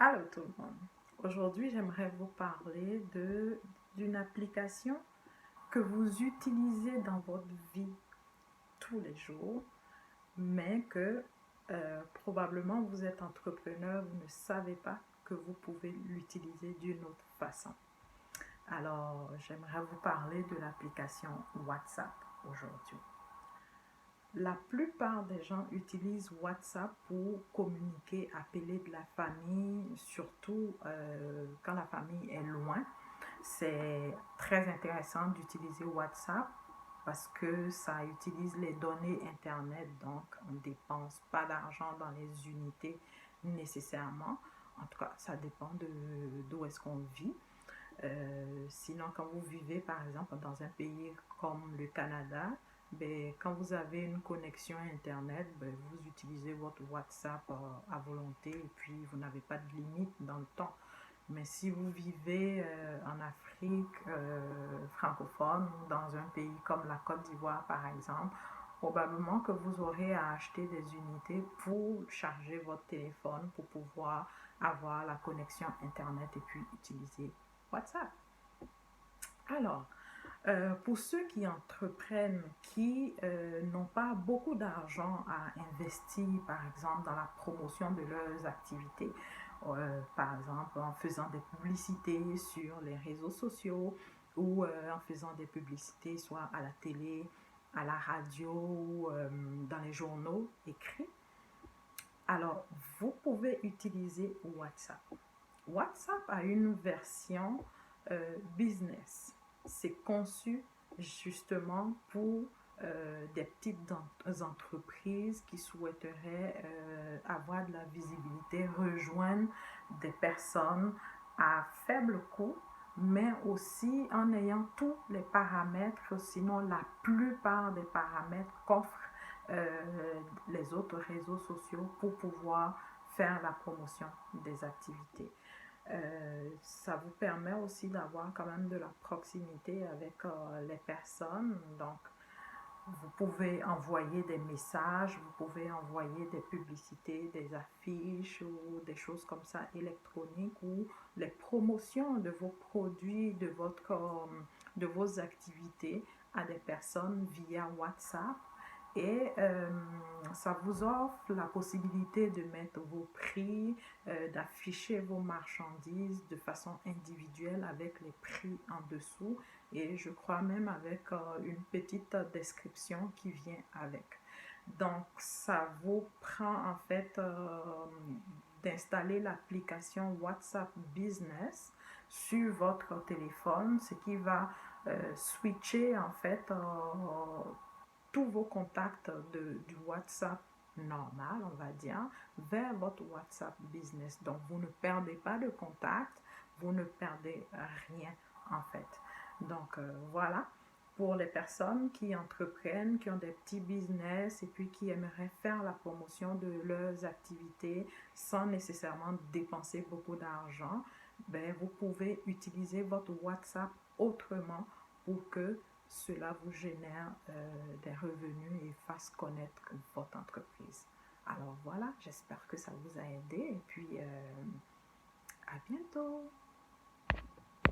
Allô tout le monde. Aujourd'hui, j'aimerais vous parler d'une application que vous utilisez dans votre vie tous les jours, mais que probablement vous êtes entrepreneur, vous ne savez pas que vous pouvez l'utiliser d'une autre façon. Alors, j'aimerais vous parler de l'application WhatsApp aujourd'hui. La plupart des gens utilisent WhatsApp pour communiquer, appeler de la famille, surtout quand la famille est loin. C'est très intéressant d'utiliser WhatsApp parce que ça utilise les données Internet, donc on ne dépense pas d'argent dans les unités nécessairement. En tout cas, ça dépend d'où est-ce qu'on vit. Sinon, quand vous vivez par exemple dans un pays comme le Canada, ben, quand vous avez une connexion Internet, ben, vous utilisez votre WhatsApp à volonté et puis vous n'avez pas de limite dans le temps. Mais si vous vivez en Afrique francophone ou dans un pays comme la Côte d'Ivoire par exemple, probablement que vous aurez à acheter des unités pour charger votre téléphone pour pouvoir avoir la connexion Internet et puis utiliser WhatsApp. Alors, pour ceux qui entreprennent, qui n'ont pas beaucoup d'argent à investir, par exemple, dans la promotion de leurs activités, par exemple en faisant des publicités sur les réseaux sociaux ou en faisant des publicités soit à la télé, à la radio ou dans les journaux écrits, alors vous pouvez utiliser WhatsApp. WhatsApp a une version business. C'est conçu justement pour des petites entreprises qui souhaiteraient avoir de la visibilité, rejoindre des personnes à faible coût, mais aussi en ayant tous les paramètres, sinon la plupart des paramètres qu'offrent les autres réseaux sociaux pour pouvoir faire la promotion des activités. Ça vous permet aussi d'avoir quand même de la proximité avec les personnes. Donc, vous pouvez envoyer des messages, vous pouvez envoyer des publicités, des affiches ou des choses comme ça électroniques ou les promotions de vos produits, de vos activités à des personnes via WhatsApp. Et ça vous offre la possibilité de mettre vos prix, d'afficher vos marchandises de façon individuelle avec les prix en dessous et je crois même avec une petite description qui vient avec. Donc, ça vous prend en fait d'installer l'application WhatsApp Business sur votre téléphone, ce qui va switcher en fait tous vos contacts du WhatsApp normal, on va dire, vers votre WhatsApp Business. Donc, vous ne perdez pas de contact, vous ne perdez rien en fait. Donc, voilà, pour les personnes qui entreprennent, qui ont des petits business et puis qui aimeraient faire la promotion de leurs activités sans nécessairement dépenser beaucoup d'argent, ben, vous pouvez utiliser votre WhatsApp autrement pour que cela vous génère des revenus et fasse connaître votre entreprise. Alors voilà, j'espère que ça vous a aidé et puis à bientôt.